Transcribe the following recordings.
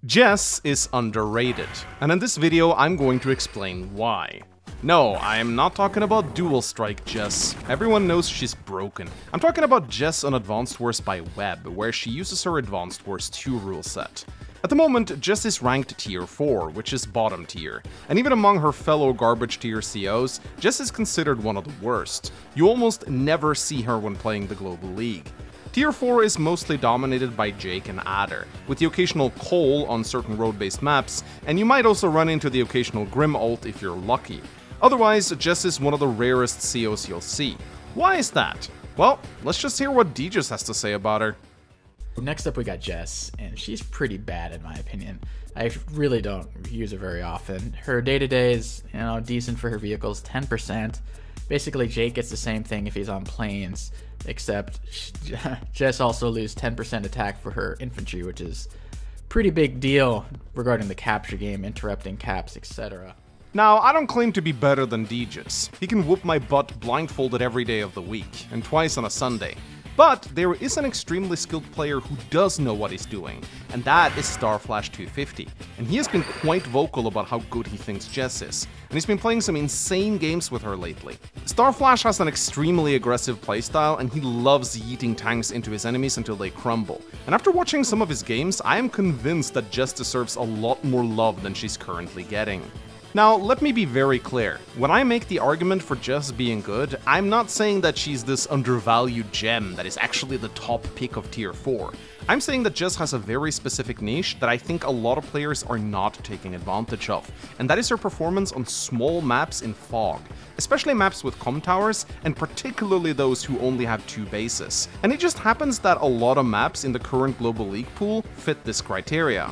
Jess is underrated, and in this video I'm going to explain why. No, I am not talking about dual strike Jess. Everyone knows she's broken. I'm talking about Jess on Advanced Wars by Web, where she uses her Advanced Wars 2 rule set. At the moment, Jess is ranked tier 4, which is bottom tier, and even among her fellow garbage tier COs, Jess is considered one of the worst. You almost never see her when playing the Global League. Tier 4 is mostly dominated by Jake and Adder, with the occasional Cole on certain road-based maps, and you might also run into the occasional Grim ult if you're lucky. Otherwise, Jess is one of the rarest COs you'll see. Why is that? Well, let's just hear what Deejus has to say about her. Next up we got Jess, and she's pretty bad in my opinion. I really don't use her very often. Her day-to-day is, decent for her vehicles, 10%. Basically, Jake gets the same thing if he's on planes, except Jess also loses 10% attack for her infantry, which is pretty big deal regarding the capture game, interrupting caps, etc. Now, I don't claim to be better than Deejus. He can whoop my butt blindfolded every day of the week, and twice on a Sunday. But there is an extremely skilled player who does know what he's doing, and that is Starflash250. And he has been quite vocal about how good he thinks Jess is, and he's been playing some insane games with her lately. Starflash has an extremely aggressive playstyle, and he loves yeeting tanks into his enemies until they crumble. And after watching some of his games, I am convinced that Jess deserves a lot more love than she's currently getting. Now, let me be very clear. When I make the argument for Jess being good, I'm not saying that she's this undervalued gem that is actually the top pick of tier 4. I'm saying that Jess has a very specific niche that I think a lot of players are not taking advantage of, and that is her performance on small maps in fog, especially maps with comm towers, and particularly those who only have 2 bases. And it just happens that a lot of maps in the current Global League pool fit this criteria.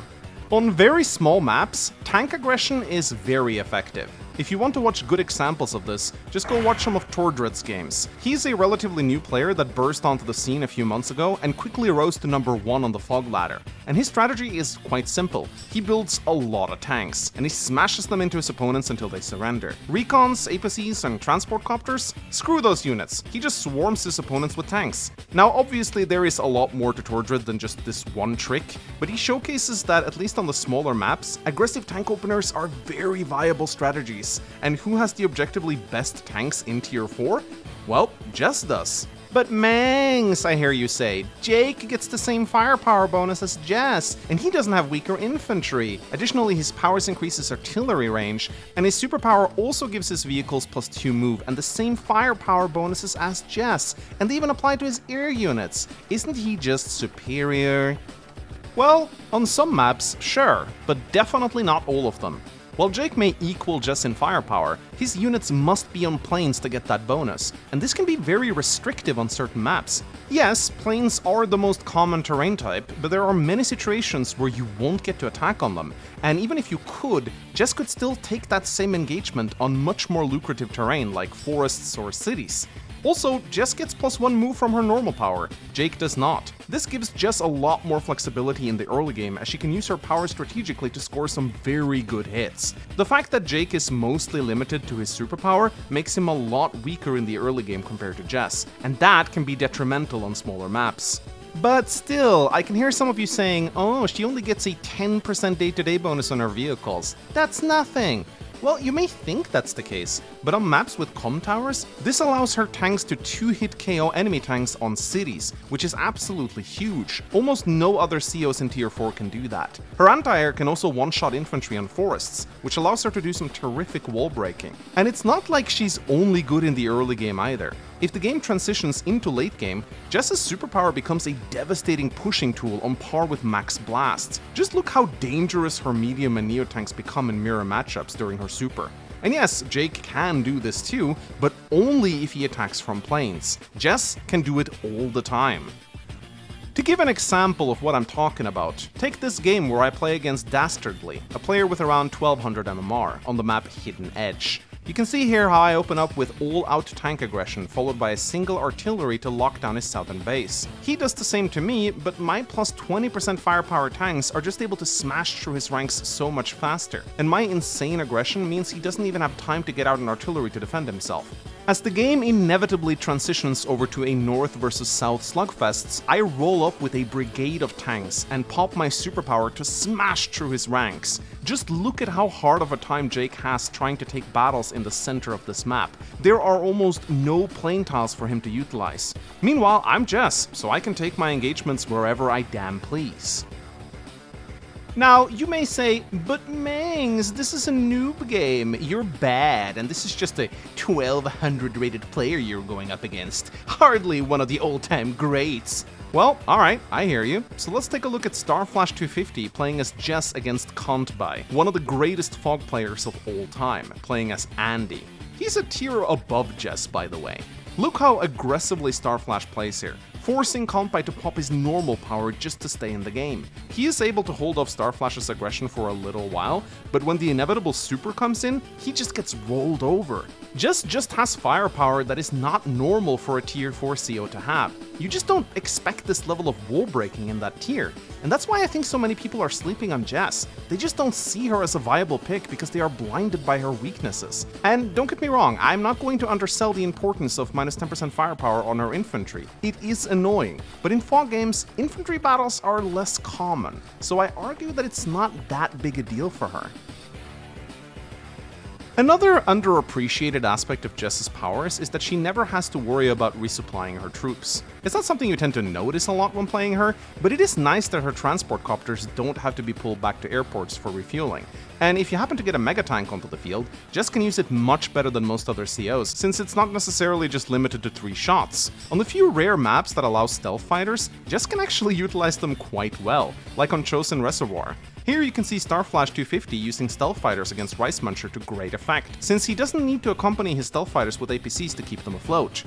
On very small maps, tank aggression is very effective. If you want to watch good examples of this, just go watch some of Tordred's games. He's a relatively new player that burst onto the scene a few months ago and quickly rose to number 1 on the fog ladder. And his strategy is quite simple. He builds a lot of tanks, and he smashes them into his opponents until they surrender. Recons, APCs, and transport copters? Screw those units. He just swarms his opponents with tanks. Now, obviously there is a lot more to Tordred than just this one trick, but he showcases that, at least on the smaller maps, aggressive tank openers are very viable strategies. And who has the objectively best tanks in tier 4? Well, Jess does. But Mangs, I hear you say, Jake gets the same firepower bonus as Jess, and he doesn't have weaker infantry. Additionally, his powers increase his artillery range, and his superpower also gives his vehicles +2 move and the same firepower bonuses as Jess, and they even apply to his air units. Isn't he just superior? Well, on some maps, sure, but definitely not all of them. While Jake may equal Jess in firepower, his units must be on planes to get that bonus, and this can be very restrictive on certain maps. Yes, planes are the most common terrain type, but there are many situations where you won't get to attack on them, and even if you could, Jess could still take that same engagement on much more lucrative terrain like forests or cities. Also, Jess gets +1 move from her normal power, Jake does not. This gives Jess a lot more flexibility in the early game, as she can use her power strategically to score some very good hits. The fact that Jake is mostly limited to his superpower makes him a lot weaker in the early game compared to Jess, and that can be detrimental on smaller maps. But still, I can hear some of you saying, oh, she only gets a 10% day-to-day bonus on her vehicles. That's nothing! Well, you may think that's the case, but on maps with comm towers, this allows her tanks to 2-hit KO enemy tanks on cities, which is absolutely huge. Almost no other COs in tier 4 can do that. Her anti-air can also one-shot infantry on forests, which allows her to do some terrific wall breaking. And it's not like she's only good in the early game either. If the game transitions into late game, Jess's superpower becomes a devastating pushing tool on par with max blasts. Just look how dangerous her medium and neo tanks become in mirror matchups during her super. And yes, Jake can do this too, but only if he attacks from planes. Jess can do it all the time. To give an example of what I'm talking about, take this game where I play against Dastardly, a player with around 1200 MMR, on the map Hidden Edge. You can see here how I open up with all-out tank aggression followed by a single artillery to lock down his southern base. He does the same to me, but my plus 20% firepower tanks are just able to smash through his ranks so much faster, and my insane aggression means he doesn't even have time to get out an artillery to defend himself. As the game inevitably transitions over to a north versus south slugfests, I roll up with a brigade of tanks and pop my superpower to smash through his ranks. Just look at how hard of a time Jake has trying to take battles in the center of this map. There are almost no plane tiles for him to utilize. Meanwhile, I'm Jess, so I can take my engagements wherever I damn please. Now, you may say, but Mangs, this is a noob game, you're bad, and this is just a 1200 rated player you're going up against, hardly one of the old-time greats. Well, alright, I hear you. So let's take a look at Starflash250 playing as Jess against Kontbai, one of the greatest Fog players of all time, playing as Andy. He's a tier above Jess, by the way. Look how aggressively Starflash plays here, forcing Kontbai to pop his normal power just to stay in the game. He is able to hold off Starflash's aggression for a little while, but when the inevitable super comes in, he just gets rolled over. Jess just has firepower that is not normal for a tier 4 CO to have. You just don't expect this level of wall breaking in that tier, and that's why I think so many people are sleeping on Jess. They just don't see her as a viable pick because they are blinded by her weaknesses. And don't get me wrong, I'm not going to undersell the importance of minus 10% firepower on her infantry. It is annoying, but in Fog games, infantry battles are less common, so I argue that it's not that big a deal for her. Another underappreciated aspect of Jess's powers is that she never has to worry about resupplying her troops. It's not something you tend to notice a lot when playing her, but it is nice that her transport copters don't have to be pulled back to airports for refueling. And if you happen to get a mega tank onto the field, Jess can use it much better than most other COs, since it's not necessarily just limited to 3 shots. On the few rare maps that allow stealth fighters, Jess can actually utilize them quite well, like on Chosen Reservoir. Here you can see Starflash250 using stealth fighters against Rice Muncher to great effect, since he doesn't need to accompany his stealth fighters with APCs to keep them afloat.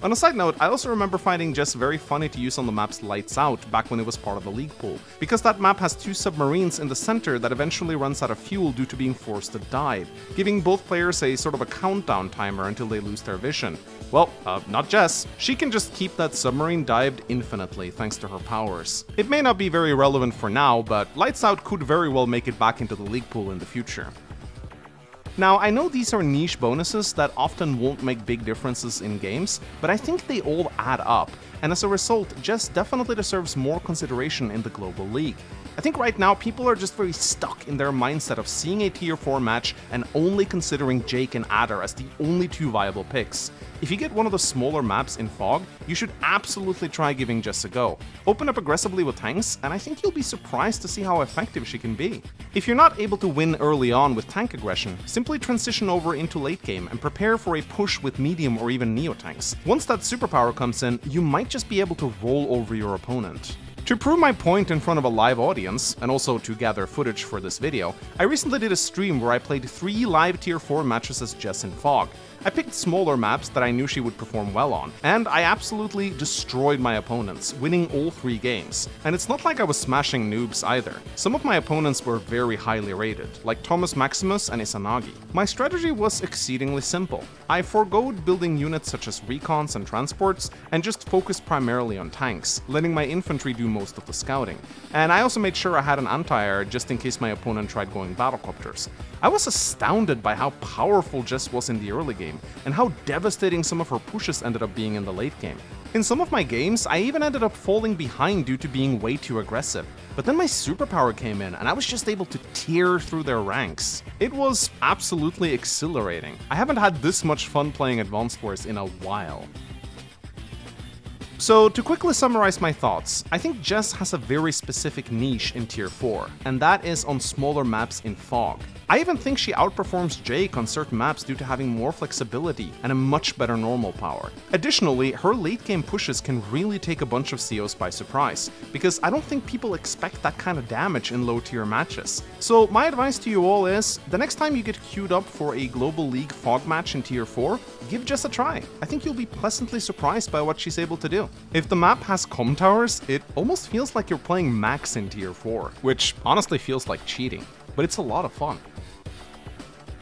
On a side note, I also remember finding Jess very funny to use on the map's Lights Out back when it was part of the League pool, because that map has 2 submarines in the center that eventually runs out of fuel due to being forced to dive, giving both players a sort of a countdown timer until they lose their vision. Well, not Jess. She can just keep that submarine dived infinitely thanks to her powers. It may not be very relevant for now, but Lights Out could very well make it back into the League pool in the future. Now, I know these are niche bonuses that often won't make big differences in games, but I think they all add up, and as a result, Jess definitely deserves more consideration in the global league. I think right now people are just very stuck in their mindset of seeing a tier 4 match and only considering Jake and Adder as the only 2 viable picks. If you get one of the smaller maps in Fog, you should absolutely try giving Jess a go. Open up aggressively with tanks, and I think you'll be surprised to see how effective she can be. If you're not able to win early on with tank aggression, simply transition over into late game and prepare for a push with medium or even neo tanks. Once that superpower comes in, you might just be able to roll over your opponent. To prove my point in front of a live audience, and also to gather footage for this video, I recently did a stream where I played 3 live tier 4 matches as Jess in Fog. I picked smaller maps that I knew she would perform well on, and I absolutely destroyed my opponents, winning all 3 games. And it's not like I was smashing noobs either. Some of my opponents were very highly rated, like Thomas Maximus and Izanagi. My strategy was exceedingly simple. I forgoed building units such as recons and transports, and just focused primarily on tanks, letting my infantry do most of the scouting. And I also made sure I had an anti-air just in case my opponent tried going battlecopters. I was astounded by how powerful Jess was in the early game, and how devastating some of her pushes ended up being in the late game. In some of my games, I even ended up falling behind due to being way too aggressive, but then my superpower came in and I was just able to tear through their ranks. It was absolutely exhilarating. I haven't had this much fun playing Advanced Wars in a while. So to quickly summarize my thoughts, I think Jess has a very specific niche in tier 4, and that is on smaller maps in Fog. I even think she outperforms Jake on certain maps due to having more flexibility and a much better normal power. Additionally, her late game pushes can really take a bunch of COs by surprise, because I don't think people expect that kind of damage in low tier matches. So my advice to you all is, the next time you get queued up for a Global League Fog match in tier 4, give Jess a try. I think you'll be pleasantly surprised by what she's able to do. If the map has comm towers, it almost feels like you're playing max in tier 4, which honestly feels like cheating, but it's a lot of fun.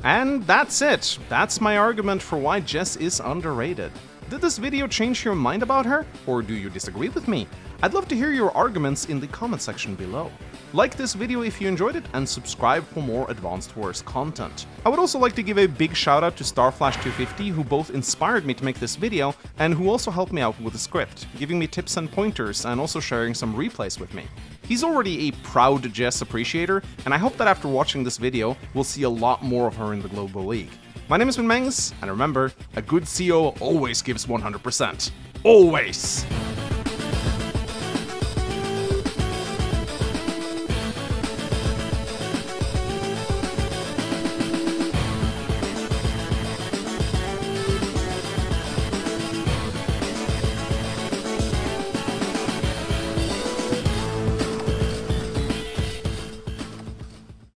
And that's it. That's my argument for why Jess is underrated. Did this video change your mind about her? Or do you disagree with me? I'd love to hear your arguments in the comment section below. Like this video if you enjoyed it, and subscribe for more Advanced Wars content. I would also like to give a big shout out to Starflash250, who both inspired me to make this video, and who also helped me out with the script, giving me tips and pointers, and also sharing some replays with me. He's already a proud Jess appreciator, and I hope that after watching this video, we'll see a lot more of her in the Global League. My name is Mangs, and remember, a good CO always gives 100%. Always!